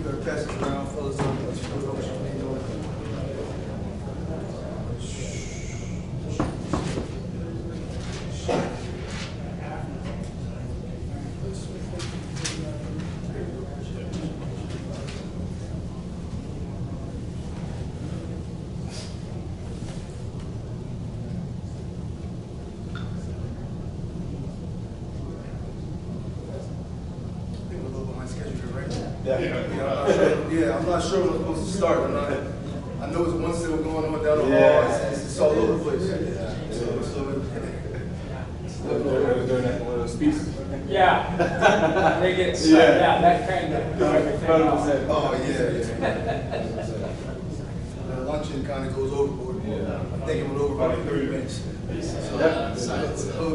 You gotta pass it around, fellas. Yeah, I'm not sure when I'm supposed to start. I know it's one still going on down the hall. It's all over the place. Doing that little speech. Yeah. They get that kind of. Oh yeah. The luncheon kind of goes overboard. I think it went over about 30 minutes. So,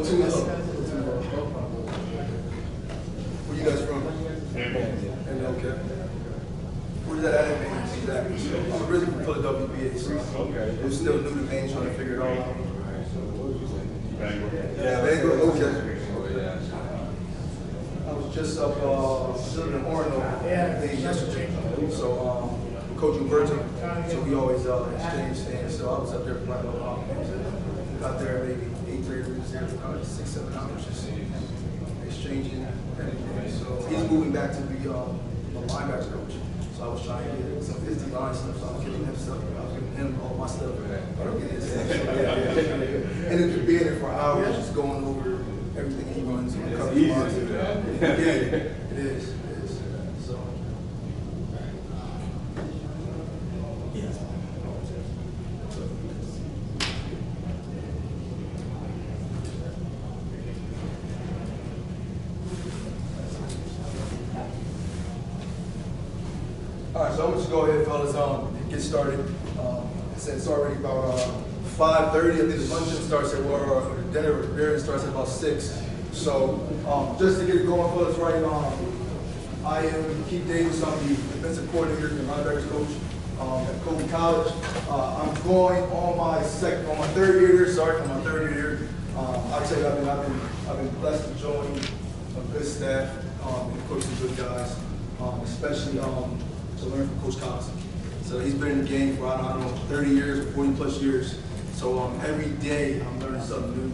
too long. Where you guys from? Okay. Where's that at in Maine? Exactly. I'm originally from Philadelphia, so I'm still new to Maine, trying to figure it all out. Yeah, okay. I was just up still in Orono yesterday. So Coach Umberto, so we always exchange things. So I was up there for my little got there maybe 8:30. We was there for 6-7 hours just exchanging everything. So he's moving back to be a linebacker coach. So I was trying to get some 50 line stuff, so I was giving him stuff. I was giving him all my stuff. I don't get his stuff. And then being there for hours, just going over everything he runs. It's easy. Yeah, it is. So. All right, so I'm gonna just go ahead, fellas, get started. I said it's already about 5:30. I think the luncheon starts at dinner starts at about 6. So just to get it going, fellas, right? I am Keith Davis. I'm the defensive coordinator and linebackers coach at Colby College. I'm going on my third year here. Sorry, on my third year here. I'll tell you, I've been blessed to join a good staff and coach some good guys, especially. To learn from Coach Collins. So he's been in the game for, I don't know, 30 years, 40 plus years. So every day I'm learning something new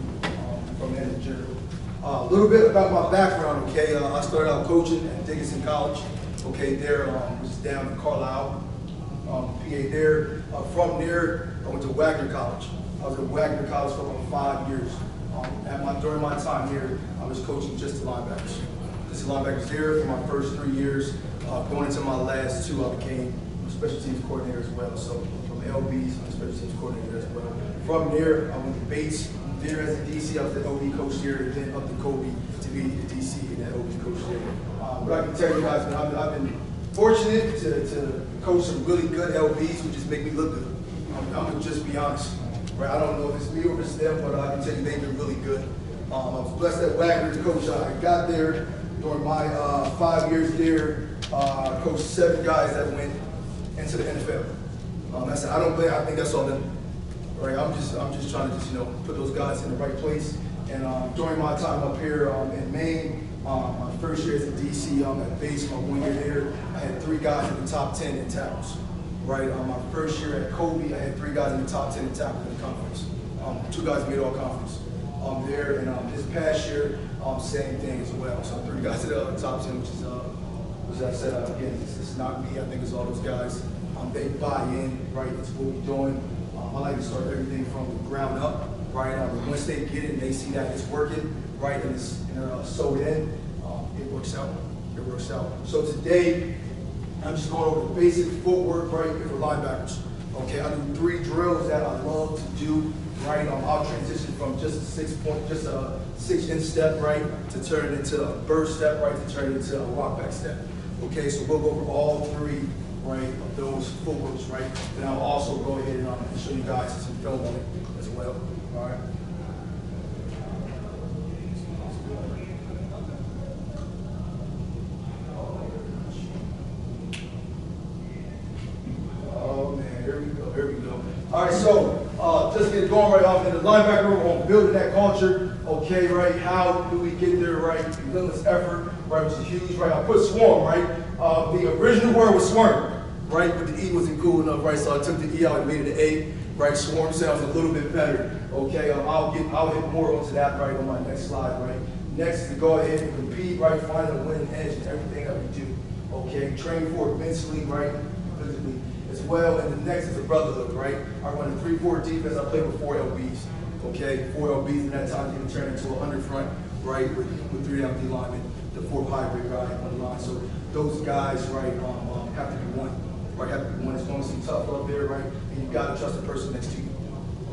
from him in general. A little bit about my background, okay? I started out coaching at Dickinson College, okay, there, which is down in Carlisle, PA there. From there, I went to Wagner College. I was at Wagner College for about 5 years. During my time here, I was coaching just the linebackers. Just the linebackers there for my first 3 years. Going into my last 2, I became a special teams coordinator as well. So from LBs, I'm a special teams coordinator as well. From there, I went to Bates. There as a DC, I was the OB coach there, and then up to Colby to be the DC and that OB coach there. But I can tell you guys, I've been fortunate to coach some really good LBs who just make me look good. I'm gonna just be honest. Right? I don't know if it's me or it's them, but I can tell you they've been really good. I was blessed at Wagner to coach. I got there during my 5 years there. Coached 7 guys that went into the NFL. I said, I think that's all them. Right? I'm just trying to put those guys in the right place. And during my time up here in Maine, my first year as a DC at base, my 1 year there, I had 3 guys in the top 10 in tackles. Right? My first year at Colby, I had 3 guys in the top 10 in tackles in the conference. 2 guys made all conference there. And this past year, same thing as well. So 3 guys in the top 10, which is as I said, again, it's not me. I think it's all those guys. They buy in, right? It's what we're doing. I like to start everything from the ground up, right? Once they get it and they see that it's working, right, and it's sewed in, it works out. It works out. So today, I'm just going over the basic footwork, right, for linebackers. Okay, I do 3 drills that I love to do, right? I'll transition from just a 6-inch step, right, to turn it into a burst step, right, to turn it into a walk back step. Okay, so we'll go over all 3, right, of those footworks, right? And I'll also go ahead and show you guys some film on it as well. All right. Oh man, here we go. All right, so just get going right off in the linebacker room on building that culture. Okay, right? How do we get there, right? Relentless effort. right, which is huge, right? I put swarm, right? The original word was swarm, right? But the E wasn't cool enough, right? So I took the E out and made it an A, right? Swarm sounds a little bit better, okay? I'll hit more onto that, right, on my next slide, right? Next is to go ahead and compete, right? Find a winning edge in everything that we do, okay? Train for it mentally, right? Physically as well. And the next is a brotherhood, right? I run a 3-4 defense. I play with 4 LBs, okay? 4 LBs, and that time you can turn into a 100 front, right? With 3 down D linemen, the 4 hybrid guy on the line. So those guys, right, have to be one, right? Have to be one. It's going to seem tough up there, right? And you got to trust the person next to you,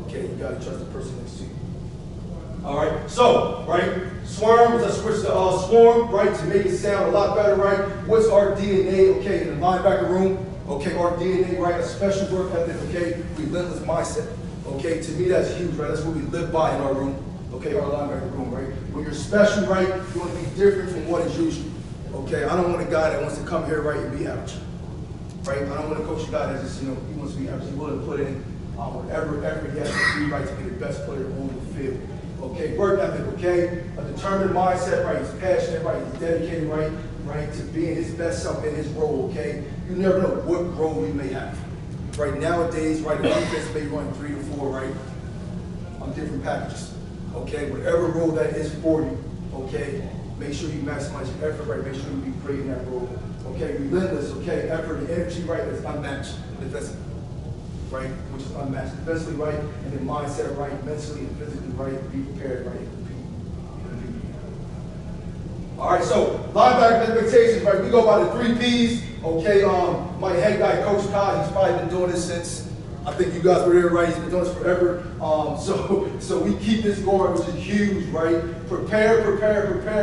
okay? You got to trust the person next to you. All right, so, right, swarm, let's switch to swarm, right, to make it sound a lot better, right? What's our DNA, okay, in the linebacker room? Okay, our DNA, right, a special work ethic, okay, relentless mindset. Okay, to me that's huge, right? That's what we live by in our room, okay, our linebacker room, right? When you're special, right, you want to be different from what is usual. Okay, I don't want a guy that wants to come here, right, and be average. Right? I don't want to coach a guy that just, he wants to be average. He's willing to put in whatever effort he has to be, right, to be the best player on the field. Okay, work ethic, okay? A determined mindset, right? He's passionate, right? He's dedicated, right? To being his best self in his role, okay? You never know what role you may have. Right, nowadays, right, the defense may run 3 to 4, right, on different packages. Okay, whatever role that is for you, okay? Make sure you maximize your effort, right? Make sure you be great in that role. Okay, relentless, okay? Effort and energy, right, is unmatched. Defensively, right? Which is unmatched. Defensively, right? And then mindset, right? Mentally and physically, right? Be prepared, right? Compete. All right, so linebacker expectations, right? We go by the 3 Ps. Okay, my head guy, Coach Todd, he's probably been doing this since, I think you guys were there, right? He's been doing this forever. So we keep this going, which is huge, right? Prepare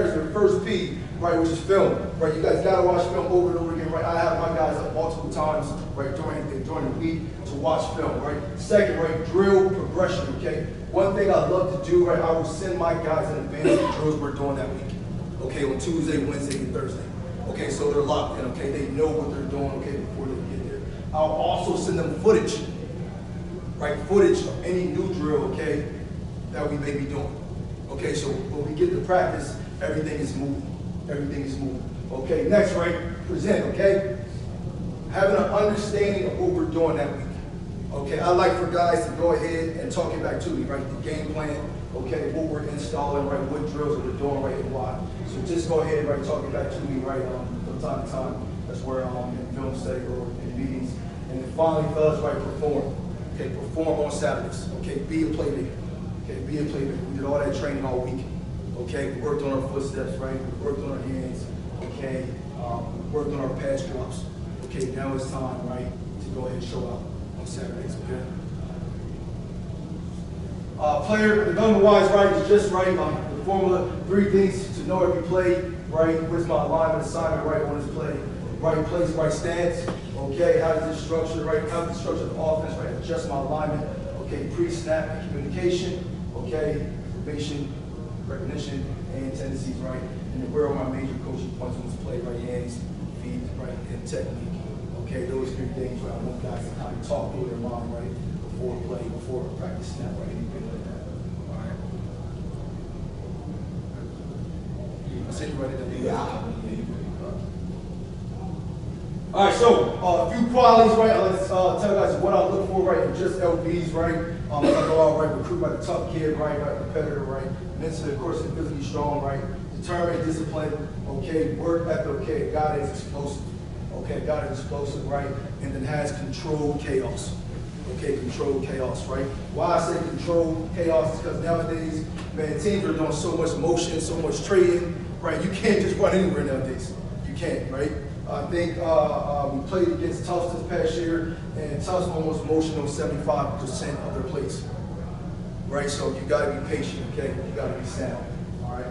is the first P, right? Which is film, right? You guys gotta watch film over and over again, right? I have my guys up multiple times, right, during the week to watch film, right? Second, right, drill progression, okay? One thing I love to do, right, I will send my guys in advance of the drills we're doing that week, okay, on Tuesday, Wednesday, and Thursday. Okay, so they're locked in, okay? They know what they're doing, okay, before they get there. I'll also send them footage, right? Footage of any new drill, okay, that we may be doing. Okay, so when we get to practice, everything is moving. Everything is moving. Okay, next, right? Present, okay? Having an understanding of what we're doing that week. Okay, I like for guys to go ahead and talk it back to me, right? The game plan, okay, what we're installing, right? What drills we're doing, right, and why. So just go ahead, right, talk it back to me, right, from time to time. That's where in film study or in meetings. And then finally, fellas, right, perform. Okay, perform on Saturdays. Okay, be a playmaker. Okay, be a playmaker. We did all that training all week. Okay, we worked on our footsteps, right? We worked on our hands. Okay, we worked on our pass drops. Okay, now it's time, right, to go ahead and show up on Saturdays. Okay. Player development-wise, right, is just right. The formula, 3 things to know every play, right? What's my alignment assignment, right, on this play? Right place, right stance. Okay, how does this structure, right? How does the structure of the offense, right? Adjust my alignment. Okay, pre-snap communication. Okay, information, recognition, and tendencies, right? And then where are my major coaching points on this play, right? Hands, feet, right, and technique. Okay, those 3 things, right? I want guys to kind of talk through their mind, right? Before play, before practice snap, right? Anything like that. All right. I said you ready to do that. All right, so a few qualities, right? Let's tell guys what I look for, right? Just LBs, right? As I go out, right? Recruit like a tough kid, right? Competitor, right? Mentally, of course, and physically strong, right? Determined, disciplined, okay? Work ethic, okay? A guy that's explosive, okay? A guy that's explosive, right? And then has controlled chaos, okay? Controlled chaos, right? Why I say controlled chaos is because nowadays, man, teams are doing so much motion, so much trading, right? You can't just run anywhere nowadays. You can't, right? I think we played against Tufts this past year, and Tufts almost motioned on 75% of their plays. Right, so you got to be patient, okay? You got to be sound, all right?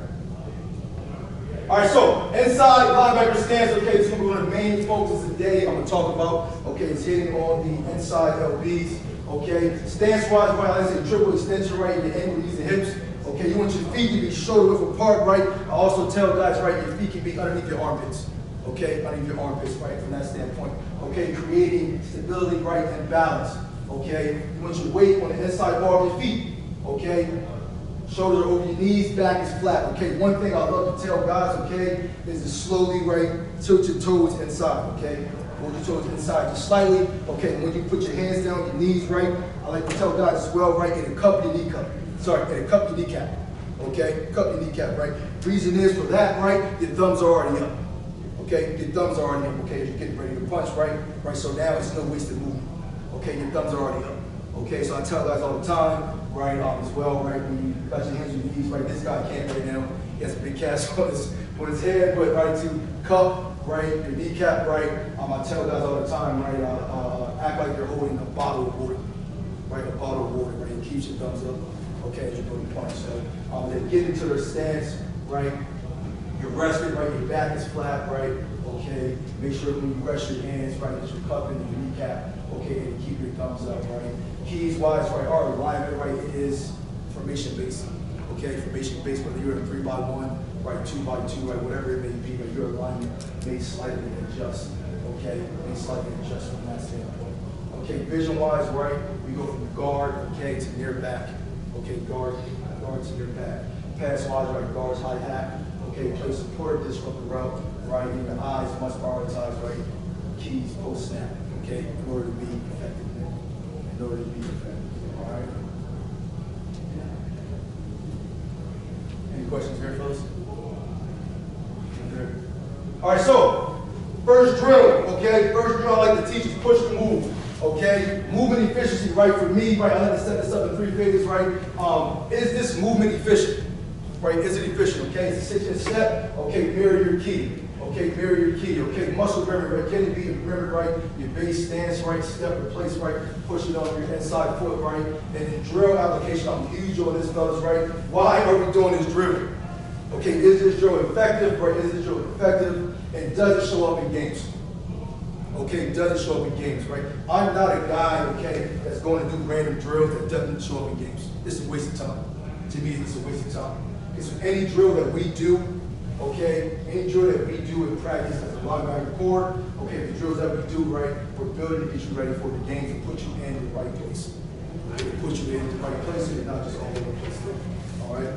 All right, so inside linebacker stance, okay, this is one of the main focus today I'm going to talk about, okay, it's hitting on the inside LBs, okay? Stance-wise, right, I say triple extension, right, your ankle, knees, and hips, okay? You want your feet to be shoulder width apart, right? I also tell guys, right, your feet can be underneath your armpits. Okay, underneath your armpits, right, from that standpoint. Okay, creating stability, right, and balance. Okay, you want your weight on the inside bar of your feet. Okay, Shoulders are over your knees, back is flat, okay? One thing I love to tell guys, okay, is to slowly, right, tilt your toes inside, okay? Hold your toes inside just slightly, okay? When you put your hands down, your knees, right, I like to tell guys as well, right, and cup your kneecap. Sorry, and cup your kneecap, okay? Cup your kneecap, right? Reason is for that, right, your thumbs are already up, okay? Your thumbs are already up, okay? You're getting ready to punch, right? Right, so now it's no wasted movement, okay? Your thumbs are already up. Okay, so I tell guys all the time, right, as well, right, when you got your hands on your knees, right, this guy can't right now. He has a big cast on his head, but right, to cup, right, your kneecap, right, I tell guys all the time, right, act like you're holding a bottle of water, right, a bottle of water, right, it keeps your thumbs up, okay, as you go to punch. So they get into their stance, right, you're resting, right, your back is flat, right, okay, make sure when you rest your hands, right, that you're cupping your kneecap, okay, and keep your thumbs up, right. Keys wise, right, our alignment, right, it is formation based, okay, formation based, whether you're in 3x1, right, 2x2, right, whatever it may be, but your alignment may slightly adjust, okay, may slightly adjust from that standpoint. Okay, vision wise, right, we go from guard, okay, to near back, okay, guard to near back. Pass wise, right, guards high hat, okay, play support, disrupt the route, right, and the eyes must prioritize, right, keys post snap, okay, in order to be effective. In order to be effective, all right? Any questions here, fellas? Okay. All right, so first drill, okay? First drill I like to teach is push to move, okay? Movement efficiency, right? For me, right, I like to set this up in 3 phases, right? Is this movement efficient? Right, is it efficient, okay? It's a 6-inch step, okay, mirror your key. Okay, mirror your key, okay? Muscle memory, right? Can it be memory, right? Your base stance, right? Step replace, right? Push it on your inside foot, right? And then drill application, I'm huge on this, fellas, right? Why are we doing this drill? Okay, is this drill effective, right? Is this drill effective? And does it show up in games? Okay, does it show up in games, right? I'm not a guy, okay, that's going to do random drills that doesn't show up in games. It's a waste of time. To me, it's a waste of time. Because any drill that we do, okay, any drill that we do in practice as a linebacker core, okay, the drills that we do, right, we're building to get you ready for the game to put you in the right place. To put you in the right place and not just all over the place. All right?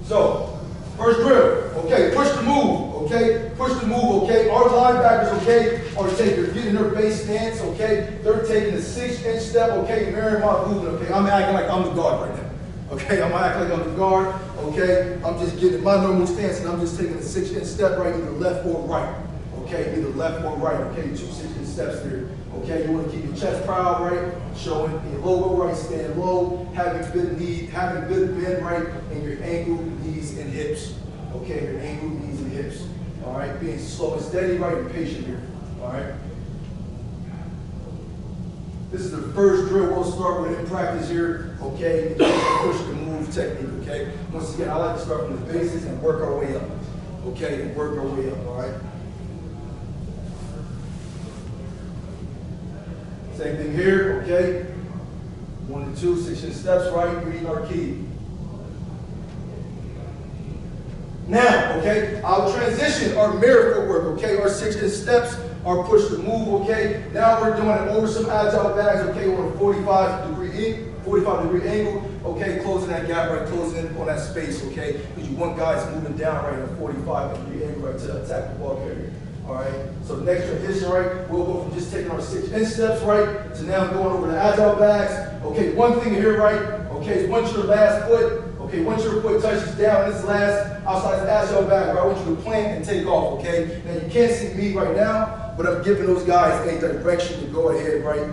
So, first drill, okay, push the move, okay, push the move, okay. Our linebackers, okay, they're getting their base stance, okay, they're taking a 6-inch step, okay, mirroring my movement, okay. I'm acting like I'm the guard right now. Okay, I'm acting like I'm the guard, okay? I'm just getting my normal stance and I'm just taking a 6-inch step, right, either left or right. Okay, either left or right, okay, 2 6-inch steps there. Okay, you want to keep your chest proud, right? Showing your logo, right, stand low, having good bend, right, in your ankle, knees, and hips. Okay, your ankle, knees, and hips. All right, being slow and steady, right, and patient here. All right. This is the first drill we'll start with in practice here, okay? Push the move technique, okay? Once again, I like to start from the basics and work our way up, okay? And work our way up, all right? Same thing here, okay? 1 to 2, 6-inch steps, right? Reading our key. Now, okay, I'll transition our mirror footwork, okay? Our 6-inch steps, our push to move, okay? Now we're doing it over some agile bags, okay, on a 45-degree angle, okay? Closing that gap, right? Closing in on that space, okay? Because you want guys moving down, right, on a 45-degree angle, right, to attack the ball carrier. All right, so the next transition, right, we'll go from just taking our 6-inch steps, right, to now going over the agile bags. Okay, one thing here, right, okay, is once your last foot, okay, once your foot touches down, this last outside the agile bag, right, I want you to plant and take off, okay? Now you can't see me right now, but I'm giving those guys a direction to go ahead, right,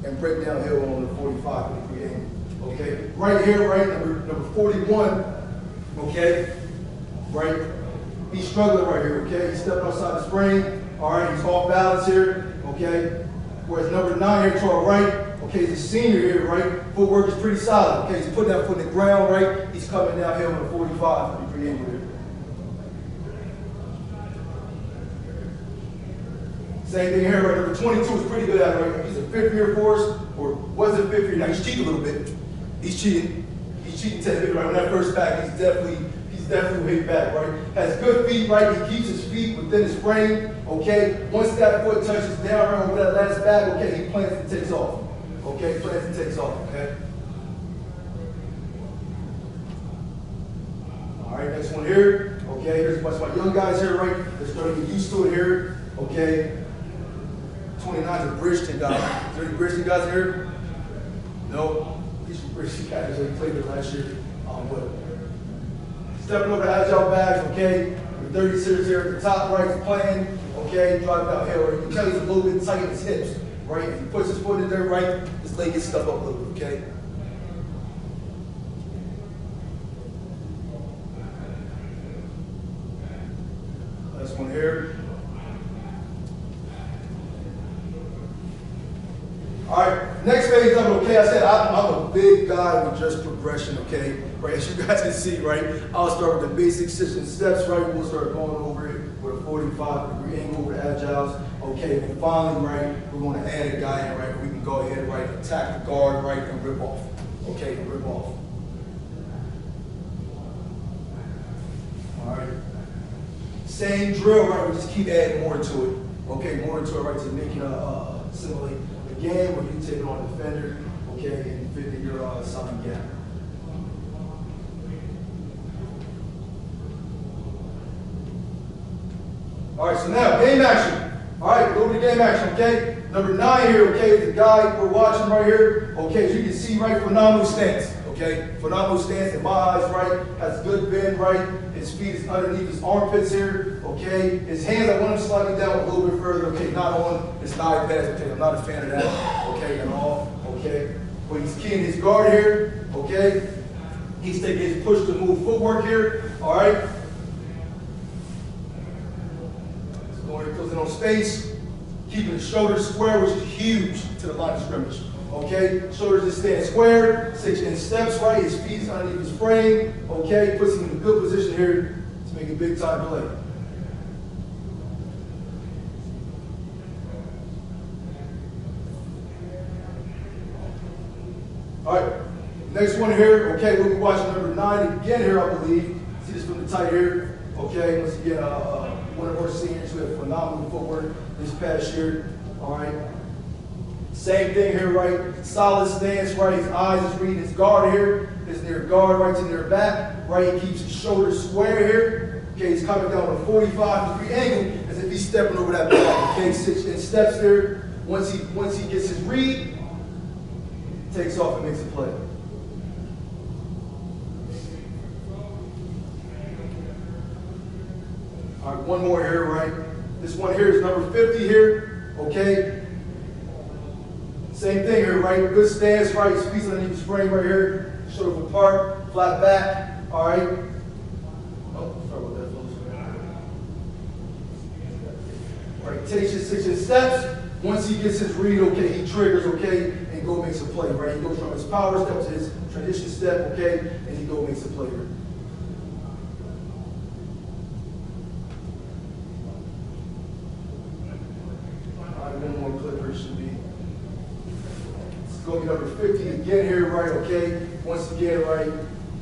and break downhill on the 45-degree angle, okay? Right here, right, number 41, okay, right? He's struggling right here, okay? He's stepping outside the spring. All right, he's off balance here, okay? Whereas number 9 here to our right, okay, he's a senior here, right? Footwork is pretty solid, okay? He's putting that foot in the ground, right? He's coming downhill on a 45-degree angle here. Same thing here, right? Number 22 is pretty good at it, right? He's a 5th year for us, or was a 5th year. Now he's cheating a little bit. He's cheating. He's cheating 10 feet, right? On that first back, he's definitely way back, right? Has good feet, right? He keeps his feet within his frame, okay? Once that foot touches down right over that last bag, okay, he plants and takes off. Okay, plants and takes off, okay? All right, next one here. Okay, here's a bunch of my young guys here, right? They're starting to get used to it here. Okay. 29 is a Bridgeton guy. Is there any Bridgeton guys here? No. He's from Bridgeton guys. He played there last year. But stepping over the agile bags, okay? The 36ers here at the top right is playing, okay? Driving downhill. You can tell he's a little bit tight in his hips, right? If he puts his foot in there, right, his leg gets stuck up a little bit, okay? Last one here. All right, next phase of it, okay, I said I'm a big guy with just progression, okay? Right, as you guys can see, right, I'll start with the basic 6 and steps, right? We'll start going over it with a 45-degree angle with agiles, okay? And finally, right, we're going to add a guy in, right? We can go ahead, right, attack the guard, right, and rip off, okay, and rip off. All right, same drill, right? We just keep adding more to it, okay? More to it, right, to make it simulate. Again, when you take on a defender, okay, and fit in your assigned gap. All right, so now game action. All right, go to the game action, okay? Number 9 here, okay, is the guy we're watching right here. Okay, as you can see, right, phenomenal stance, okay? Phenomenal stance in my eyes, right? Has good bend, right? His feet is underneath his armpits here, okay? His hands, I want him slightly down a little bit further, okay? Not on his thigh pads, okay? I'm not a fan of that, okay, at all, okay? But he's keying his guard here, okay? He's taking his push to move footwork here, all right? So going here, closing on space, keeping his shoulders square, which is huge to the line of scrimmage. Okay, shoulders just stand square, 6 inch steps, right? His feet is underneath his frame. Okay, puts him in a good position here to make a big time play. All right, next one here. Okay, we'll be watching number 9 again here, I believe. See this from the tight here. Okay, once again, one of our seniors who had phenomenal footwork this past year. All right. Same thing here, right? Solid stance, right? His eyes is reading his guard here. His near guard right to near back, right? He keeps his shoulders square here. Okay, he's coming down on a 45-degree angle as if he's stepping over that back. Okay, 6 inch steps there. Once he gets his read, takes off and makes a play. All right, one more here, right? This one here is number 50 here. Okay. Same thing here, right? Good stance, right? His feet underneath his frame right here. Shoulders apart, flat back. All right. Oh, sorry about that, folks. All right, takes his 6 inch steps. Once he gets his read, okay, he triggers, okay, and go makes a play, right? He goes from his power step to his transition step, okay, and he go makes a play. All right, one more clip here should be. Going to be number 50 again here, right, okay? Once again, right,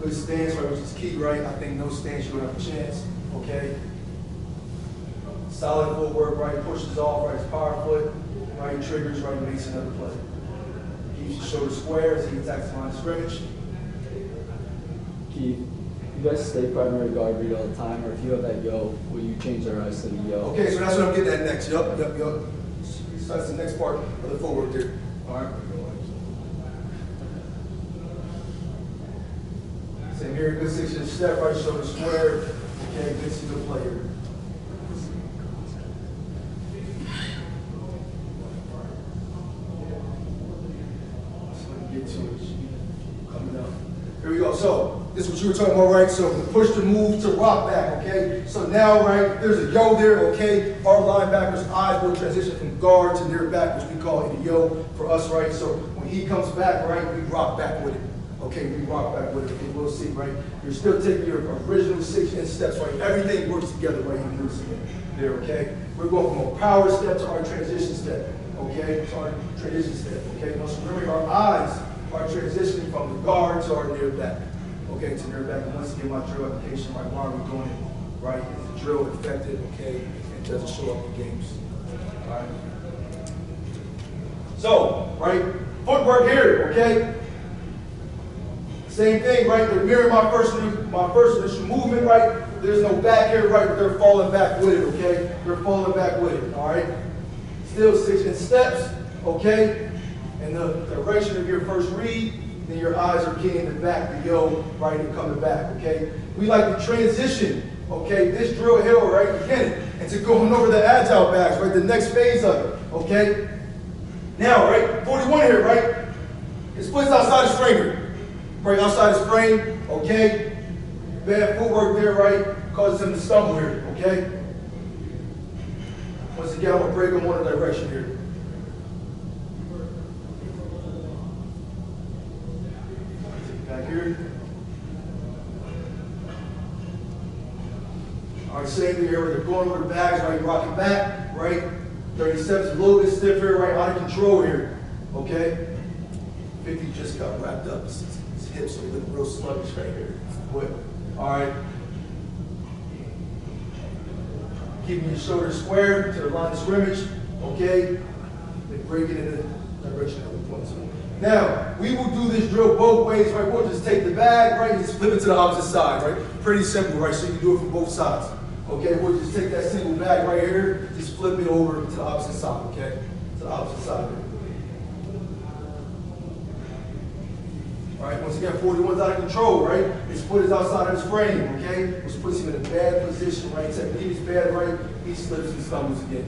good stance, right, which is key, right? I think no stance, you don't have a chance, okay? Solid footwork, right, pushes off, right, his power foot, right, triggers, right, makes another play. Keeps his shoulders square as he attacks the line of scrimmage. Keith, you guys stay primary guard read all the time, or if you have that yo, will you change the rest of the yo? Okay, so that's what I'm getting at next. Yup. So that's the next part of the footwork there. All right. Same here, good 6 inch step, right shoulder square. Okay, good single player. So let me get to it. Coming up. Here we go. So this is what you were talking about, right? So the push to move to rock back, okay? So now, right, there's a yo there, okay? Our linebackers' eyes will transition from guard to near back, which we call it a yo for us, right? So when he comes back, right, we rock back with it. Okay, we rock back with it. Okay, we'll see, right? You're still taking your original 6 inch steps, right? Everything works together, right? You can see it there, okay? We're going from a power step to our transition step, okay? To our transition step, okay? Now, so remember, our eyes are transitioning from the guard to our near back, okay? To near back. And once again, my drill application, right? Why are we doing it, right? Is the drill effective, okay? And doesn't show up in games, all right? So, right? Footwork here, okay? Same thing, right? They're mirroring my first initial movement, right? There's no back here, right? But they're falling back with it, okay? They're falling back with it, all right? Still 6 in steps, okay? In the direction of your first read, then your eyes are getting the back, the yo, right, and coming back, okay? We like to transition, okay, this drill hill, right, beginning, and to going over the agile bags, right, the next phase of it, okay? Now, right, 41 here, right? It splits outside his frame here, right, outside his frame, okay? Bad footwork there, right, causes him to stumble here, okay? Once again, I'm gonna break him one direction here. Back here. All right, same thing here, they're going over the bags, right, rocking back, right? 37's a little bit stiff here, right, out of control here, okay? 50 just got wrapped up, his hips are looking real sluggish right here. All right. Keeping your shoulders square to the line of scrimmage, okay? Then break it in the direction that we want to. Now, we will do this drill both ways, right? We'll just take the bag, right, and just flip it to the opposite side, right? Pretty simple, right? So you can do it from both sides. Okay, we'll just take that single bag right here, just flip it over to the opposite side, okay? To the opposite side. All right, once again, 41's out of control, right? His foot is outside of his frame, okay? Which puts him in a bad position, right? Technique is bad, right? He slips and stumbles again.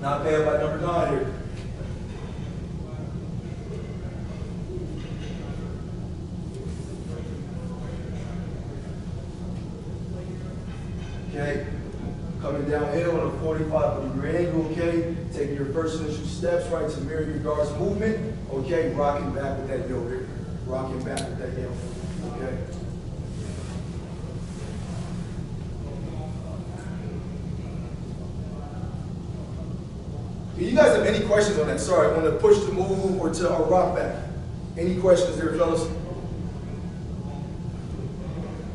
Not bad by number 9 here. Okay, coming downhill on a 45-degree angle, okay? Taking your first initial steps, right, to mirror your guard's movement, okay? Rocking back with that yo here. Rocking back with that yo, okay? Do you guys have any questions on that? Sorry, on the push to move or to a rock back? Any questions there, fellas?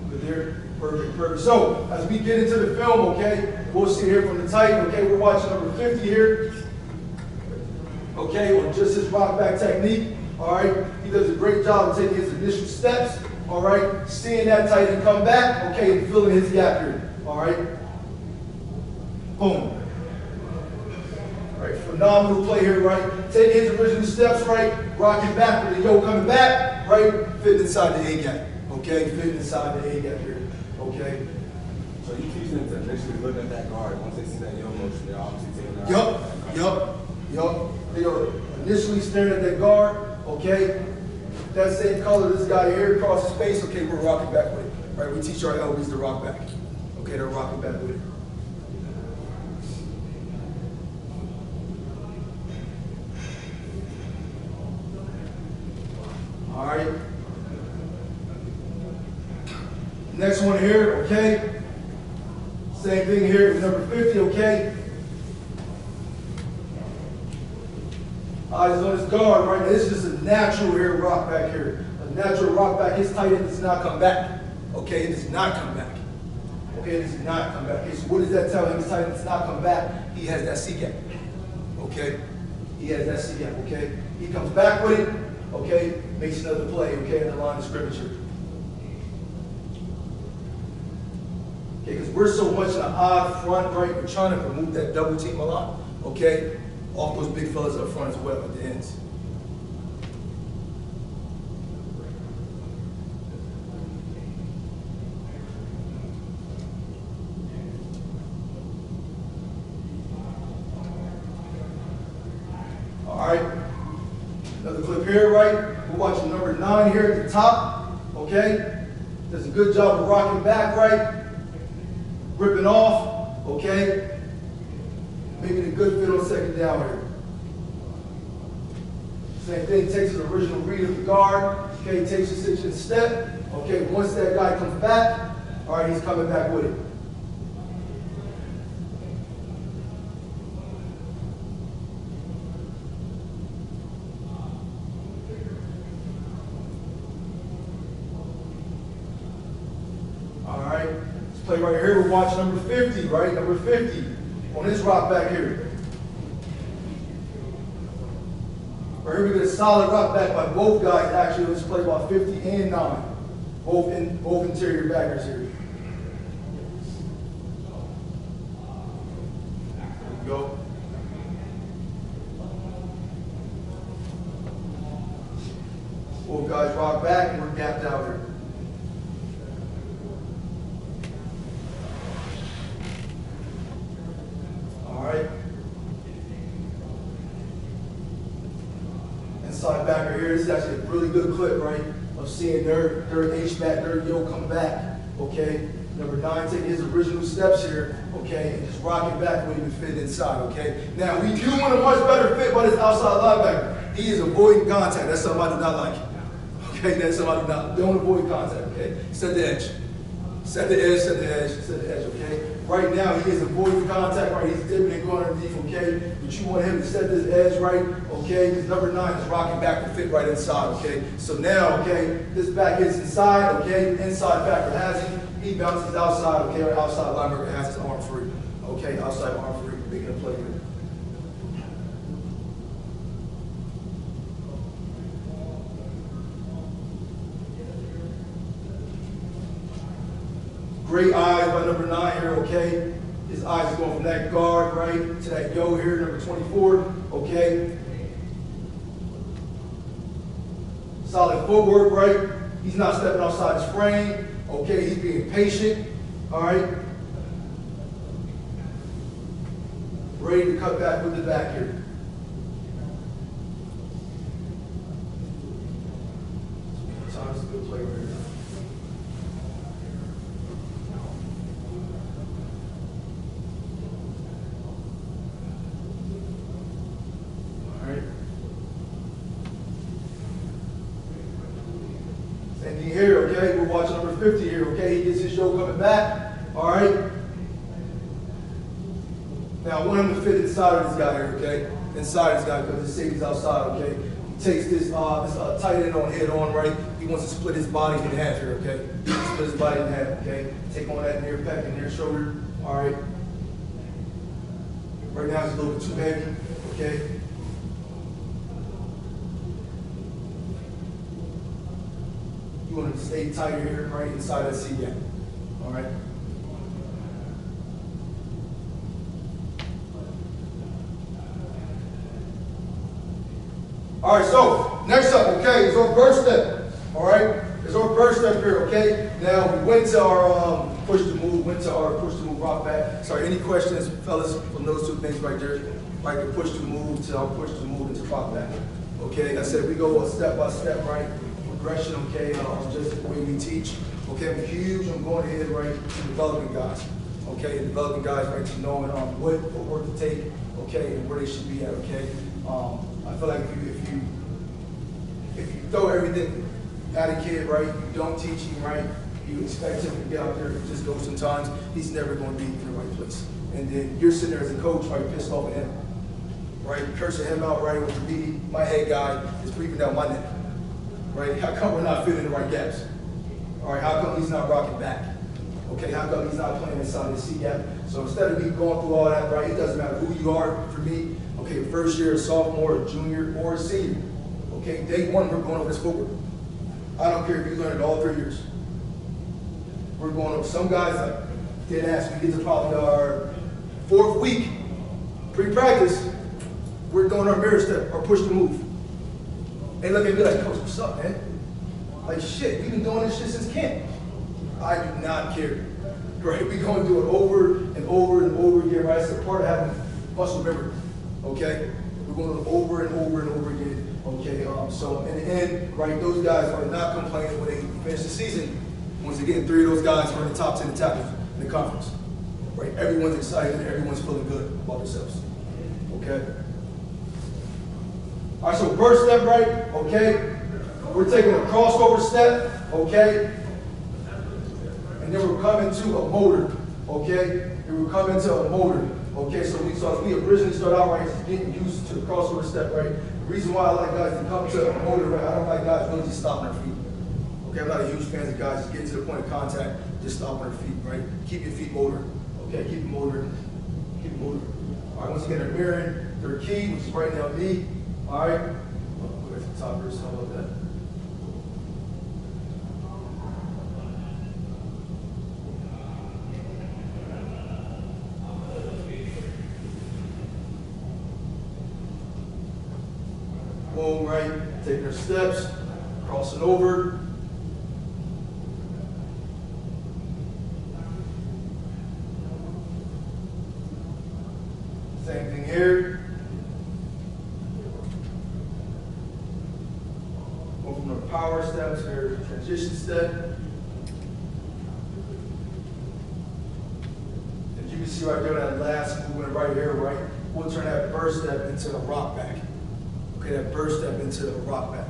Good there? Perfect, perfect. So, as we get into the film, okay, we'll see here from the tight, okay, we're watching number 50 here, okay, on just his rock back technique, all right. He does a great job of taking his initial steps, all right, seeing that tight and come back, okay, and filling his gap here, all right. Boom. All right, phenomenal play here, right, taking his original steps, right, rocking back with the yo coming back, right, fitting inside the A gap, okay, fitting inside the A gap here. Okay. So you teach them to initially look at that guard. Once they see that yo motion, they're obviously taking that. Yup. They are initially staring at that guard. Okay. That same color, this guy here across his face. Okay, we're rocking back with it. Right. We teach our LBs to rock back. Okay, they're rocking back with it. All right. Next one here, okay? Same thing here, number 50, okay? Eyes on his guard, right? This is just a natural here rock back here. A natural rock back. His tight end does not come back. Okay, it does not come back. Okay, it does not come back. Okay, so what does that tell him? His tight end does not come back. He has that C gap. Okay? He has that C gap, okay? He comes back with it, okay? Makes another play, okay, in the line of scrimmage here. Okay, because we're so much in the odd front, right? We're trying to remove that double team a lot, okay? Off those big fellas up front as well at the ends. All right, another clip here, right? We're watching number 9 here at the top, okay? Does a good job of rocking back, right? Ripping off, okay? Making a good fit on second down here. Same thing, takes his original read of the guard, okay? Takes a 6 in step, okay? Once that guy comes back, all right, he's coming back with it. Play right here, we're watching number 50, right? Number 50 on this rock back here. Right here we get a solid rock back by both guys. Actually, let's play about 50 and 9. Both interior backers here. There we go. Both guys rock back and we're gapped out here. All right. Inside backer here. This is actually a really good clip, right, of seeing their H-back, their yo come back. Okay. Number 9 taking his original steps here, okay, and just rocking back when he can fit inside, okay? Now, we do want a much better fit by this outside linebacker. He is avoiding contact. That's something I do not like. Okay, that's something I do not. Don't avoid contact, okay? Set the edge. Set the edge, set the edge, set the edge, okay? Right now, he is avoiding contact, right? He's dipping and going underneath, okay? But you want him to set this edge right, okay? Because number 9 is rocking back to fit right inside, okay? So now, okay, this back is inside, okay? Inside backer has him. He bounces outside, okay? Our outside linebacker has his arm free, okay? Outside arm free, making a play with it. Great eyes by number 9 here, okay? His eyes are going from that guard, right, to that yo here, number 24, okay? Solid footwork, right? He's not stepping outside his frame, okay? He's being patient, all right? Ready to cut back with the back here. Time's a good play right here. And here, okay, we're watching number 50 here, okay? He gets his yo coming back, all right? Now, I want him to fit inside of this guy here, okay? Inside this guy, because his safety's outside, okay? He takes this tight end on head on, right? He wants to split his body in half here, okay? Split his body in half, okay? Take on that near pec and near shoulder, all right? Right now, it's a little bit too heavy, okay? You want to stay tighter here, right inside that C gap. All right. All right. So next up, okay, is our burst step. All right, is our burst step here. Okay. Now we went to our push to move. Went to our push to move rock back. Sorry. Any questions, fellas, from those two things right there? Right, the push to move to our push to move into rock back. Okay. I said we go step by step, right? Progression, okay, just the way we teach. Okay, I'm huge on going ahead, right, to developing guys. Okay, developing guys, right, to knowing what work to take, okay, and where they should be at, okay. I feel like if you throw everything at a kid, right, you don't teach him, right, you expect him to get out there and just go sometimes, he's never going to be in the right place. And then you're sitting there as a coach, right, pissed off at him, right, cursing him out, right, with me, my head guy is breathing down my neck. Right? How come we're not filling the right gaps? All right, how come he's not rocking back? Okay, how come he's not playing inside the C gap? So instead of me going through all that, right, it doesn't matter who you are for me. Okay, first year, a sophomore, a junior, or a senior. Okay, day 1, we're going over this footwork. I don't care if you learn it all 3 years. We're going over some guys like did ask me, get to probably our 4th week, pre-practice, we're doing our mirror step, our push to move. They look at me like, Coach, what's up, man? Like, shit, we've been doing this shit since camp. I do not care. Right? We're going to do it over and over and over again, right? It's a part of having muscle memory, okay? We're going to do it over and over and over again, okay? So in the end, right, those guys are not complaining when they finish the season. Once again, 3 of those guys are in the top 10 tackles in the conference, right? Everyone's excited and everyone's feeling good about themselves, okay? All right, so burst step, right, okay? We're taking a crossover step, okay? And then we're coming to a motor, okay? And we're coming to a motor, okay? So we originally started out, right, getting used to the crossover step, right? The reason why I like guys to come to a motor, right, I don't like guys really just stopping their feet. Okay, I'm not a huge fan of guys just getting to the point of contact, just stopping their feet, right? Keep your feet motor, okay? Keep it motor, keep it motor. All right, once again, they're mirroring their key, which is right now me. All right, toppers, how about that? Boom, right, taking our steps, crossing over. Same thing here. Go from our power step to our transition step. And you can see right there that last movement right here, right? We'll turn that burst step into a rock back. Okay, that burst step into a rock back.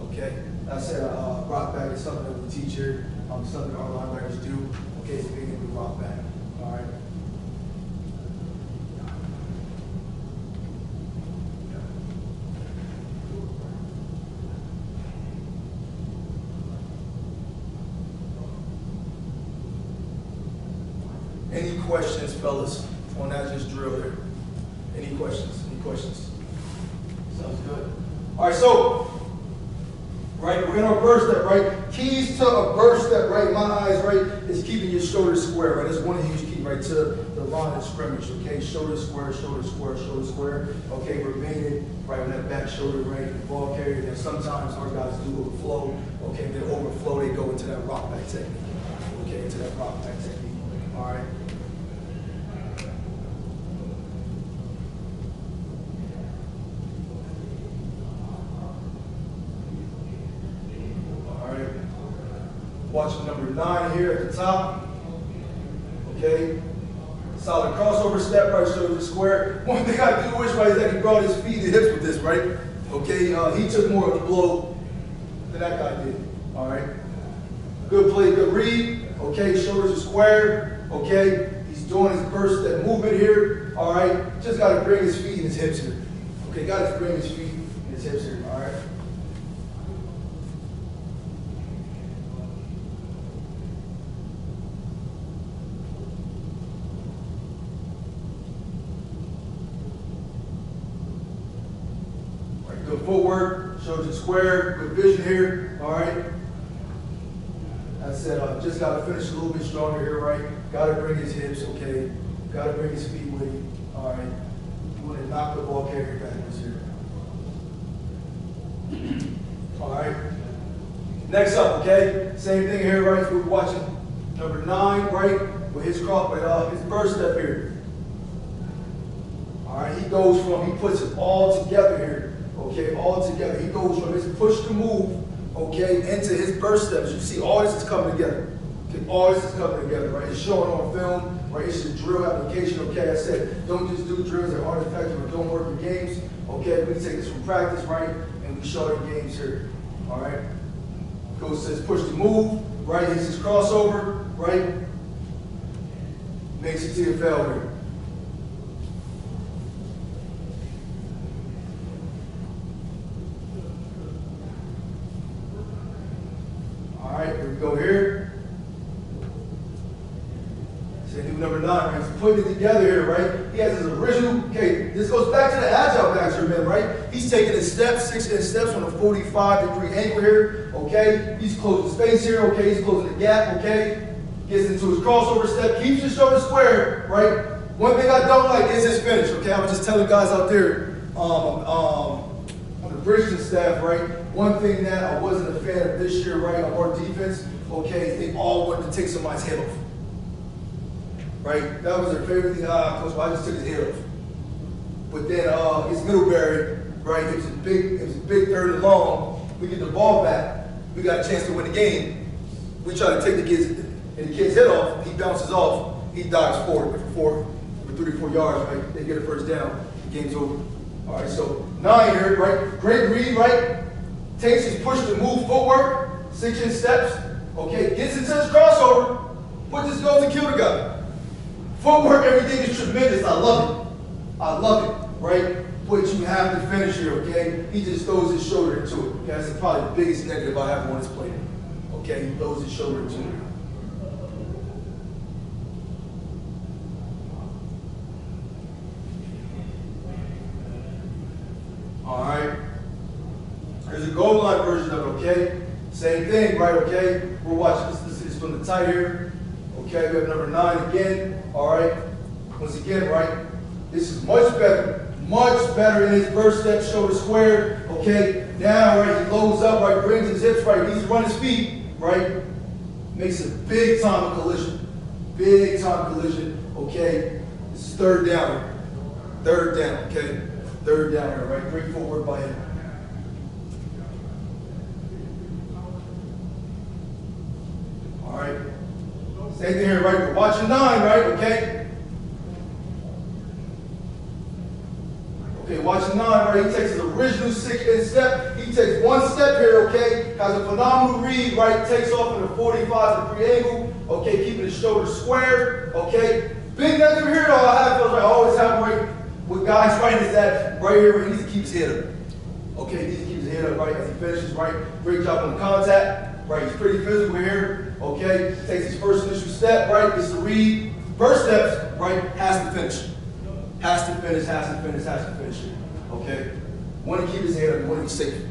Okay, I said rock back is something that we teach here, something our linebackers do. Okay, so we can do rock back. All right. Any questions, fellas, on that just drill there? Any questions? Any questions? Sounds good. All right, so, right, we're in our burst step, right? Keys to a burst step, right, in my eyes, right, is keeping your shoulders square, right? That's one of the huge keys, right, to the line of scrimmage, okay? Shoulder square, shoulder square, shoulder square. Okay, remaining right on that back shoulder, right, the ball carrier. And sometimes our guys do overflow, okay? If they overflow, they go into that rock back technique, okay? Into that rock back technique, all right? Watch number 9 here at the top. Okay. Solid crossover step, right shoulder square. One thing I do wish, right, is that he brought his feet and hips with this, right? Okay. He took more of the blow than that guy did. All right. Good play, good read. Okay. Shoulders are square. Okay. He's doing his burst step movement here. All right. Just got to bring his feet and his hips here. Okay. Got to bring his feet and his hips here. All right. Good footwork, shoulders square, good vision here, all right? I said, just got to finish a little bit stronger here, right? Got to bring his hips, okay? Got to bring his feet with him, all right? You want to knock the ball carrier backwards here. All right? Next up, okay? Same thing here, right? We're watching number 9, right? With his cross, with his burst step here. All right, he puts it all together here. Okay, all together. He goes from his push to move, okay, into his burst steps. You see, all this is coming together. Okay, all this is coming together, right? It's showing on film, right? It's a drill application, okay? I said, don't just do drills that aren't effective or don't work in games, okay? We take this from practice, right? And we show it in games here, all right? Goes to his push to move, right? Hits his crossover, right? Makes it to the failure. All right, here we go here. So do number 9, right? He's putting it together here, right? He has his original, okay, this goes back to the agile backs, remember, right? He's taking his steps, 6-inch steps on a 45-degree angle here, okay? He's closing space here, okay? He's closing the gap, okay? Gets into his crossover step, keeps his shoulder square, right? One thing I don't like is his finish, okay? I was just telling guys out there on the Bridgeton staff, right? One thing that I wasn't a fan of this year, right, of our defense, okay, they all wanted to take somebody's head off. Right? That was their favorite thing. Coach, well, I just took his head off. But then his Middlebury, right, it was a big 3rd and long. We get the ball back. We got a chance to win the game. We try to take the kid's head off. He bounces off. He dives forward for 3 or 4 yards, right? They get a first down. The game's over. All right, so 9 here, right? Great read, right? Takes his push to move footwork, 6-inch steps, okay? Gets into his crossover, puts his goal to kill the guy. Footwork, everything is tremendous. I love it. I love it, right? But you have to finish here, okay? He just throws his shoulder into it. Okay? That's probably the biggest negative I have on this play. Okay, he throws his shoulder into it. All right. Here's a goal line version of it, okay? Same thing, right, okay? We're watching, this is from the tight here. Okay, we have number 9 again, all right? Once again, right, this is much better in his burst step, shoulder square, okay? Now, right, he loads up, right, brings his hips, right, needs to run his feet, right? Makes a big time collision, okay? This is third down, okay? Third down here, right? Great footwork by him. All right. Same thing here, right? We're watching 9, right? Okay. Okay, watching 9, right? He takes his original 6-inch step. He takes one step here, okay? Has a phenomenal read, right? Takes off in a 45-degree angle, okay? Keeping his shoulder square, okay? Big negative here, though, I always have right with guys, right? Is that right here? He needs to keep his head up. Okay, he needs to keep his head up, right? As he finishes, right? Great job on the contact, right? He's pretty physical here, okay? Takes his first initial step, right? Gets the read. First steps, right? Has to finish. Has to finish. Okay? You want to keep his head up. You want to be safe.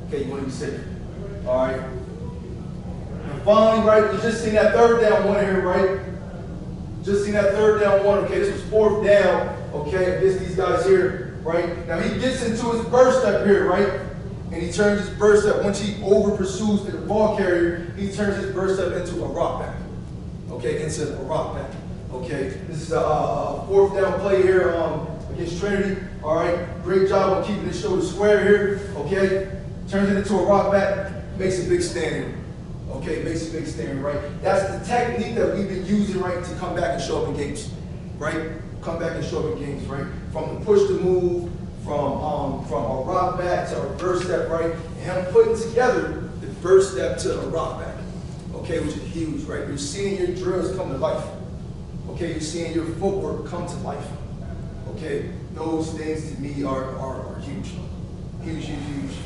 Okay? You want to be safe. All right? And finally, right? We just seen that third down one here, right? Just seen that third down one. Okay? This was fourth down. Okay? Against these guys here, right? Now he gets into his burst step here, right? And he turns his burst step. Once he over pursues the ball carrier, he turns his burst step into a rock back. Okay? Into a rock back. Okay, this is a fourth down play here against Trinity. All right, great job on keeping his shoulder square here. Okay, turns it into a rock back, makes a big stand here. Okay, makes a big stand, right? That's the technique that we've been using, right, to come back and show up in games, right? Come back and show up in games, right? From the push to move, from a rock back to a reverse step, right? And him putting together the first step to a rock back, okay, which is huge, right? You're seeing your drills come to life. Okay, you're seeing your footwork come to life. Okay, those things to me are huge. Huge.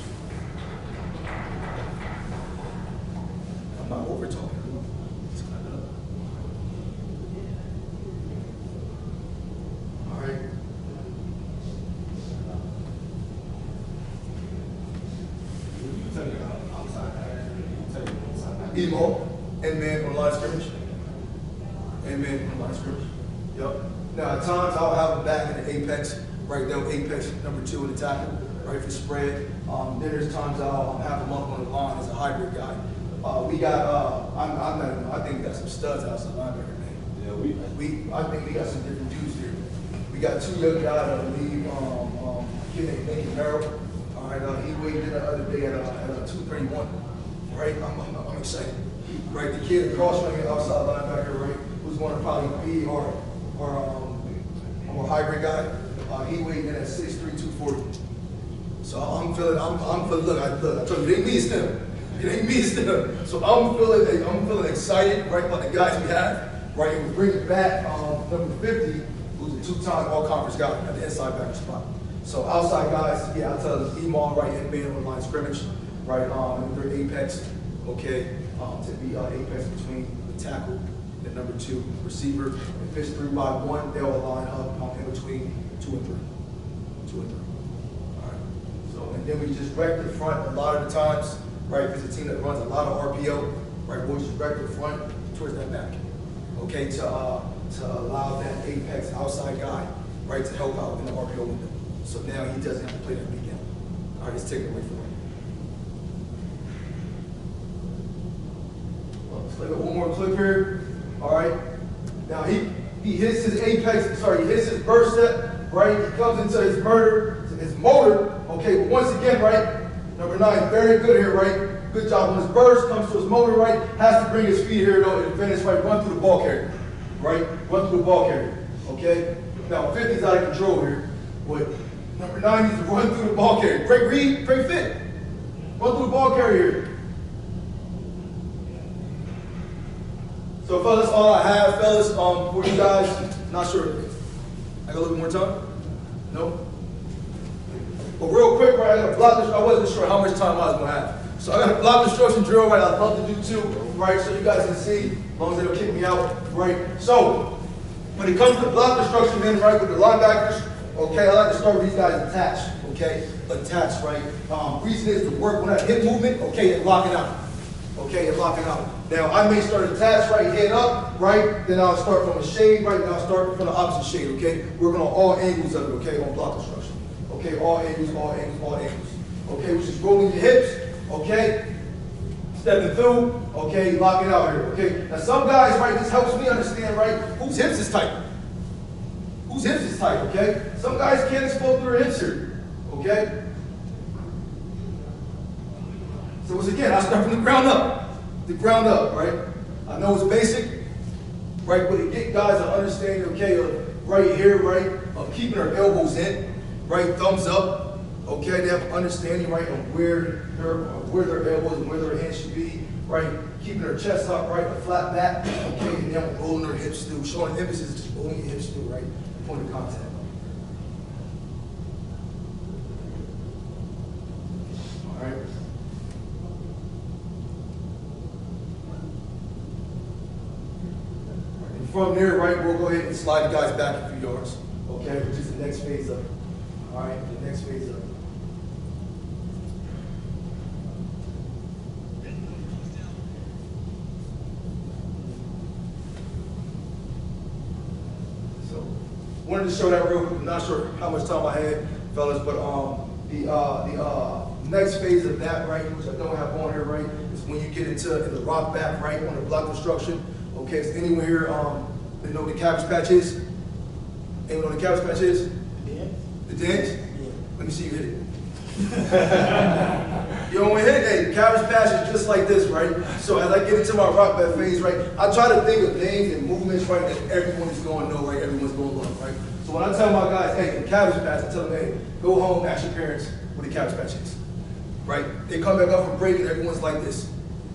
I'm not over talking. All right. Emo and man on line of scrimmage. Amen. Yep. Now at times I'll have him back in the apex, right there, apex number 2 in the tackle, right for spread. Then there's times I'll have him up on the line as a hybrid guy. We got I think we got some studs outside linebacker, man. Yeah, I think we got some different dudes here. We got 2 young guys, I believe, kid named Nathan Merrill. All right, he weighed in the other day at 231. Right, I'm excited. Right, the kid across from me, outside linebacker, right, who's going to probably be our hybrid guy. He weighed in at 6'3", 240. So I'm feeling. Look, I told you, it ain't me, it's them. It ain't me, it's them. So I'm feeling excited, right, about the guys we have. Right, and we bring it back number 50, who's a 2-time all-conference guy at the inside backer spot. So outside guys, yeah, I tell them, Iman right in man on the line of scrimmage, right, they're apex, okay, to be apex between the tackle and number 2 receiver. If it's 3 by 1, they'll line up in between 2 and 3. 2 and 3. All right. So and then we just wreck the front a lot of the times, right? Because the team that runs a lot of RPO, right? We'll just wreck the front towards that back, okay? To allow that apex outside guy, right, to help out in the RPO window. So now he doesn't have to play that weekend. All right, it's taken away from him. Let's look at one more clip here. All right. Now he hits his apex, he hits his burst step, right? He comes into his motor, okay, but once again, right, number 9, very good here, right? Good job on his burst, comes to his motor, right? Has to bring his feet here, though, and finish, right? Run through the ball carrier, right? Run through the ball carrier, okay? Now, 50's out of control here, but number 9 needs to run through the ball carrier. Great read, great fit. Run through the ball carrier here. So, fellas, all I have, fellas, for you guys, not sure. I got a little bit more time? No? But real quick, right, I got a block this. I wasn't sure how much time I was going to have. So I got a block instruction drill, right? I'd love to do 2, right, so you guys can see, as long as they don't kick me out, right? So, when it comes to block instruction, then, right, with the linebackers, Okay, I like to start with these guys attached, okay? Attached, right? Reason is to work on that hip movement, okay, and lock it out. Okay, and lock it out. Now, I may start attached, right, head up, right? Then I'll start from a shade, right? Then I'll start from the opposite shade, okay? Working on all angles of it, okay, on block construction. Okay, all angles, all angles, all angles. Okay, which is rolling your hips, okay? Stepping through, okay, lock it out here, okay? Now, some guys, right, this helps me understand, right, whose hips is tight. Whose hips is tight, okay? Some guys can't explode through their hips here, okay? So once again, I start from the ground up, right? I know it's basic, right? But it get guys an understanding, okay, of right here, right, of keeping their elbows in, right, thumbs up, okay? They have an understanding, right, of where their elbows and where their hands should be, right? Keeping their chest up, right, a flat back, okay, and then rolling their hips through, showing emphasis, just rolling your hips through, right? Point of contact. All right. And from there, right, we'll go ahead and slide the guys back a few yards, okay, which is the next phase of it. All right, the next phase of it. Wanted to show that real quick. I'm not sure how much time I had, fellas, but the next phase of that, right, which I don't have on here, right, is when you get into the rock back, right, on the block construction. Okay, is anyone here they know what the cabbage patch is? Anyone know what the cabbage patch is? Yeah. The dance? Yeah. Let me see you hit it. You don't want to hit it. Hey, cabbage patch is just like this, right? So as I get into my rock back phase, right, I try to think of names and movements, right, that everyone is going to know, right? Everyone's going to love, right? So when I tell my guys, hey, the cabbage patch, I tell them, hey, go home, ask your parents what the cabbage patch is, right? They come back up from break and everyone's like this,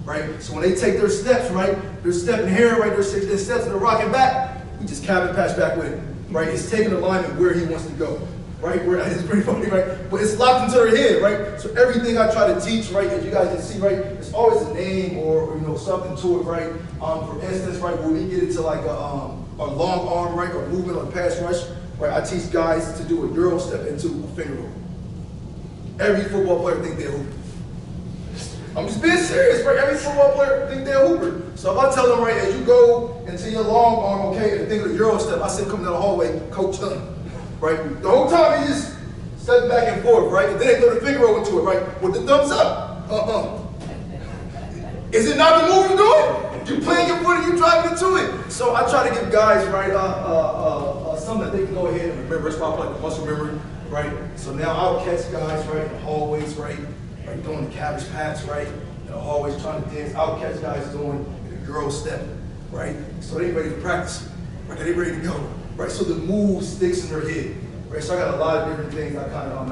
right? So when they take their steps, right, they're stepping here, right, their steps and they're rocking back, we just cabbage patch back with it, right? It's taking alignment where he wants to go. Right, it's pretty funny, right? But it's locked into their head, right? So everything I try to teach, right, as you guys can see, right, there's always a name or you know something to it, right? For instance, right, when we get into like a long arm, right, or movement or pass rush, right, I teach guys to do a Euro step into a finger roll. Every football player thinks they're a hooper. I'm just being serious, right? Every football player thinks they're a hooper. So if I tell them, right, as you go into your long arm, okay, and think of the Euro step, I say come down the hallway, coach done. Right? The whole time he just stepping back and forth, right? And then they throw the finger over to it, right? With the thumbs up. Is it not the move you're doing? You're playing your foot and you're driving into it. So I try to give guys, right, something that they can go ahead and remember. It's probably like a muscle memory, right? So now I'll catch guys, right, in the hallways, right, doing the cabbage patch, right? In the hallways trying to dance. I'll catch guys doing the Euro step, right? So they ready to practice, right? They ready to go. Right, so the move sticks in their head. Right, so I got a lot of different things I kind of,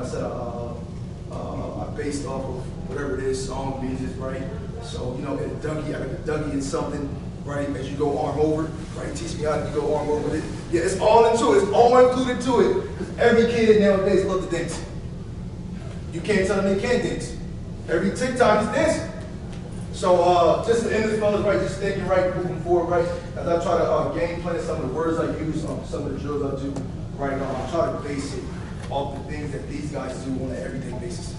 I based off of whatever it is, song, music, right? So, you know, in a Dougie, I got a Dougie in something, right? As you go arm over, right? Teach me how to go arm over with it. Yeah, it's all into it. It's all included to it. Because every kid nowadays loves to dance. You can't tell them they can't dance. Every TikTok is dancing. So just to end this, fellas, right, just thinking, right, moving forward, right, as I try to game plan some of the words I use, some of the drills I do, right, I try to base it off the things that these guys do on an everyday basis.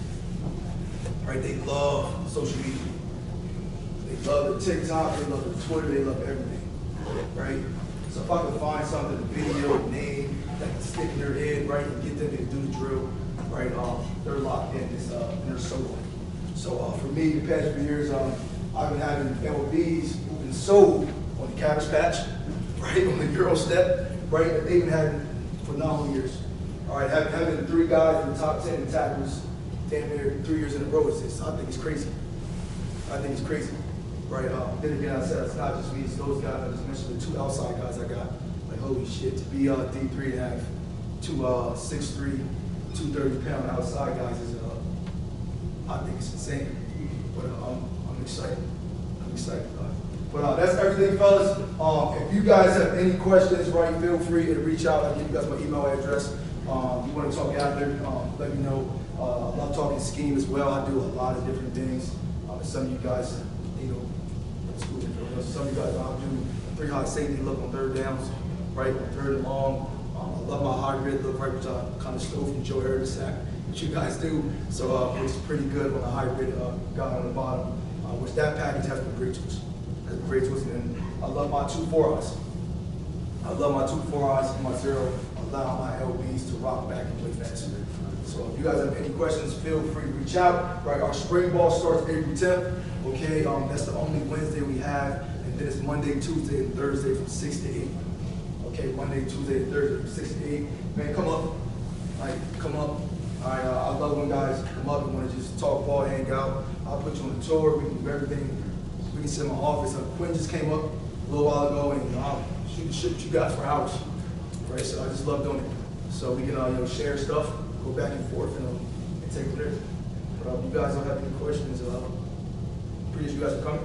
Right, they love social media. They love the TikTok, they love the Twitter, they love everything, right? So if I can find something, a video, a name, that can stick in their head, right, and get them to do the drill, right, they're locked in, and they're so on. So for me, the past few years, I've been having LBs moving sold on the cabbage patch, right, on the Euro step, right, and they've been having phenomenal years. All right, having 3 guys in the top 10 in tackles, damn near 3 years in a row, I think it's crazy. I think it's crazy, right? Then again, I said it's not just me, it's those guys. I just mentioned the 2 outside guys I got. Like, holy shit, to be D3 and have 2 6'3", 230-pound outside guys is I think it's insane, but I'm excited. I'm excited about it. But that's everything, fellas. If you guys have any questions, right, feel free to reach out. I'll give you guys my email address. You want to talk after, let me know. I love talking scheme as well. I do a lot of different things. Some of you guys, you know, some of you guys, I'll do 3 high safety look on 3rd downs, right, on 3rd and long. A love my hybrid look, right, which I kind of stole from Joe Harris sack, which you guys do. So which is pretty good on the hybrid guy on the bottom. Which that package has been great to us. Has been great to us, and I love my 2 4-eyes. I love my 2 4-eyes and my 0. Allow my LBs to rock back and play faster. So if you guys have any questions, feel free to reach out. Right, our spring ball starts April 10th. Okay, that's the only Wednesday we have, and then it's Monday, Tuesday, and Thursday from 6 to 8. Okay, Monday, Tuesday, and Thursday from 6 to 8. Man, come up. Like, come up. I love when guys come up and want to just talk ball, hang out. I'll put you on the tour. We can do everything. We can sit in my office. Quinn just came up a little while ago, and I'll shoot with you guys for hours. Right, so I just love doing it. So we can share stuff, go back and forth, and take it there. But you guys don't have any questions. Appreciate you guys for coming.